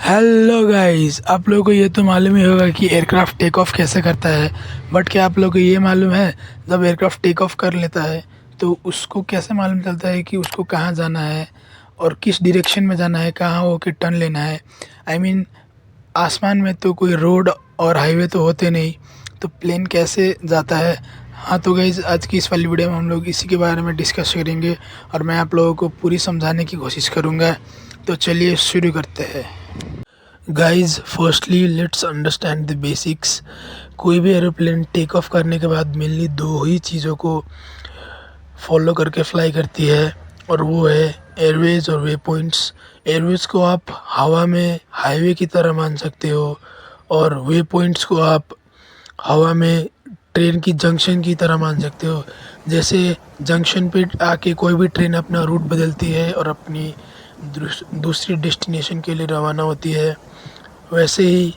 Hello guys, आप लोगों को ये तो मालूम ही होगा कि एयरक्राफ्ट टेक ऑफ कैसे करता है। बट क्या आप लोगों को ये मालूम है, जब एयरक्राफ्ट टेक ऑफ कर लेता है तो उसको कैसे मालूम चलता है कि उसको कहाँ जाना है और किस डायरेक्शन में जाना है, कहाँ वो के टर्न लेना है। आई मीन आसमान में तो कोई रोड और हाईवे तो होते नहीं, तो प्लेन कैसे जाता है। हाँ तो गाइज़, आज की इस वाली वीडियो में हम लोग इसी के बारे में डिस्कस करेंगे और मैं आप लोगों को पूरी समझाने की कोशिश करूँगा। तो चलिए शुरू करते हैं। Guys, firstly let's understand the basics. कोई भी एरोप्लेन टेक ऑफ करने के बाद मेनली दो ही चीज़ों को फॉलो करके फ्लाई करती है, और वो है एयरवेज और वे पॉइंट्स। एयरवेज को आप हवा में हाईवे की तरह मान सकते हो, और वे पॉइंट्स को आप हवा में ट्रेन की जंक्शन की तरह मान सकते हो। जैसे जंक्शन पे आके कोई भी ट्रेन अपना रूट बदलती है और अपनी दूसरी डेस्टिनेशन के लिए रवाना होती है, वैसे ही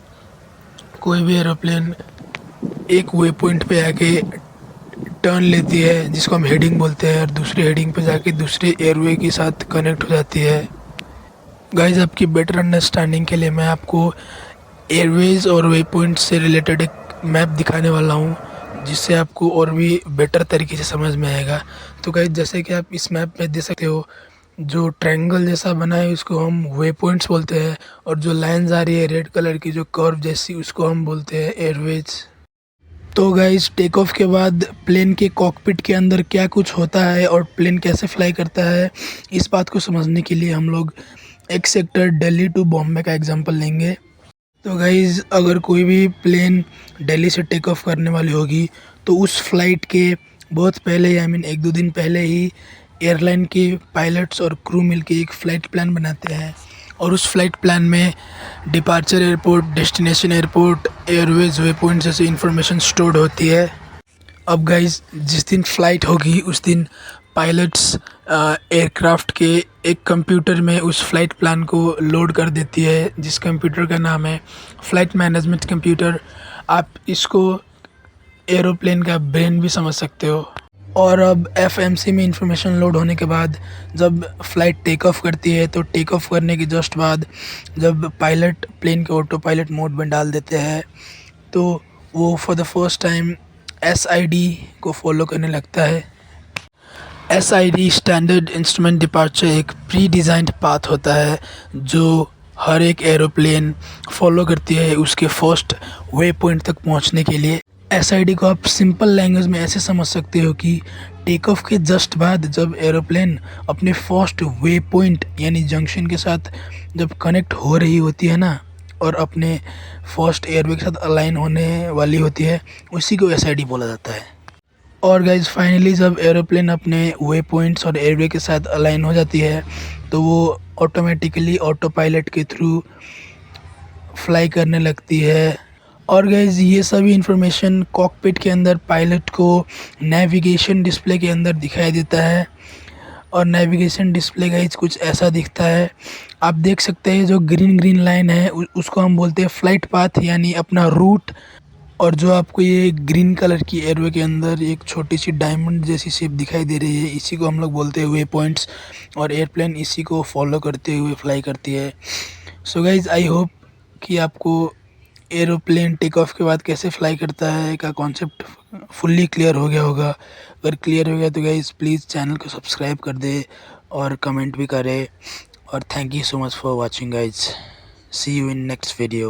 कोई भी एरोप्लेन एक वे पॉइंट पे आके टर्न लेती है, जिसको हम हेडिंग बोलते हैं, और दूसरे हेडिंग पे जाके दूसरे एयरवे के साथ कनेक्ट हो जाती है। गाइस, आपकी बेटर अंडरस्टैंडिंग के लिए मैं आपको एयरवेज और वे पॉइंट से रिलेटेड एक मैप दिखाने वाला हूँ, जिससे आपको और भी बेटर तरीके से समझ में आएगा। तो गाइस, जैसे कि आप इस मैप में देख सकते हो, जो ट्रायंगल जैसा बना है उसको हम वे पॉइंट्स बोलते हैं, और जो लाइन्स आ रही है रेड कलर की, जो कर्व जैसी, उसको हम बोलते हैं एयरवेज। तो गाइस, टेक ऑफ के बाद प्लेन के कॉकपिट के अंदर क्या कुछ होता है और प्लेन कैसे फ्लाई करता है, इस बात को समझने के लिए हम लोग एक सेक्टर दिल्ली टू बॉम्बे का एग्जांपल लेंगे। तो गाइस, अगर कोई भी प्लेन दिल्ली से टेक ऑफ करने वाली होगी तो उस फ्लाइट के बहुत पहले, आई मीन 1-2 दिन पहले ही, एयरलाइन के पायलट्स और क्रू मिलके एक फ़्लाइट प्लान बनाते हैं, और उस फ्लाइट प्लान में departure airport, destination airport, Airways, way point जैसी इन्फॉर्मेशन स्टोर्ड होती है। अब गाइस, जिस दिन फ़्लाइट होगी उस दिन पायलट्स एयरक्राफ्ट के एक कंप्यूटर में उस फ्लाइट प्लान को लोड कर देती है, जिस कंप्यूटर का नाम है फ़्लाइट मैनेजमेंट कंप्यूटर। आप इसको एरोप्लेन का ब्रेन भी समझ सकते हो। और अब एफएमसी में इंफॉर्मेशन लोड होने के बाद जब फ़्लाइट टेक ऑफ करती है, तो टेक ऑफ करने के जस्ट बाद जब पायलट प्लेन के ऑटो पायलट मोड में डाल देते हैं, तो वो for the first time SID को फॉलो करने लगता है। एसआईडी स्टैंडर्ड इंस्ट्रूमेंट डिपार्चर एक प्री डिज़ाइंड पाथ होता है जो हर एक एरोप्लेन फॉलो करती है उसके फर्स्ट वे पॉइंट तक पहुंचने के लिए। एसआईडी को आप सिंपल लैंग्वेज में ऐसे समझ सकते हो कि टेक ऑफ के जस्ट बाद जब एरोप्लेन अपने फर्स्ट वे पॉइंट यानी जंक्शन के साथ जब कनेक्ट हो रही होती है ना, और अपने फर्स्ट एयरवे के साथ अलाइन होने वाली होती है, उसी को एसआईडी बोला जाता है। और गाइज, फाइनली जब एरोप्लेन अपने वे पॉइंट्स और एयरवे के साथ अलाइन हो जाती है, तो वो ऑटोमेटिकली ऑटो पायलट के थ्रू फ्लाई करने लगती है। और गाइज, ये सभी इंफॉर्मेशन कॉकपिट के अंदर पायलट को नेविगेशन डिस्प्ले के अंदर दिखाई देता है, और नेविगेशन डिस्प्ले गाइज कुछ ऐसा दिखता है। आप देख सकते हैं जो ग्रीन लाइन है उसको हम बोलते हैं फ्लाइट पाथ, यानी अपना रूट। और जो आपको ये ग्रीन कलर की एयरवे के अंदर एक छोटी सी डायमंड जैसी शेप दिखाई दे रही है, इसी को हम लोग बोलते हैं वे पॉइंट्स, और एयरप्लेन इसी को फॉलो करते हुए फ्लाई करती है। सो गाइज, आई होप कि आपको एरोप्लेन टेक ऑफ के बाद कैसे फ्लाई करता है का कॉन्सेप्ट फुल्ली क्लियर हो गया होगा। अगर क्लियर हो गया तो गाइज प्लीज़ चैनल को सब्सक्राइब कर दे और कमेंट भी करे। और thank you so much for watching guys. See you in next video.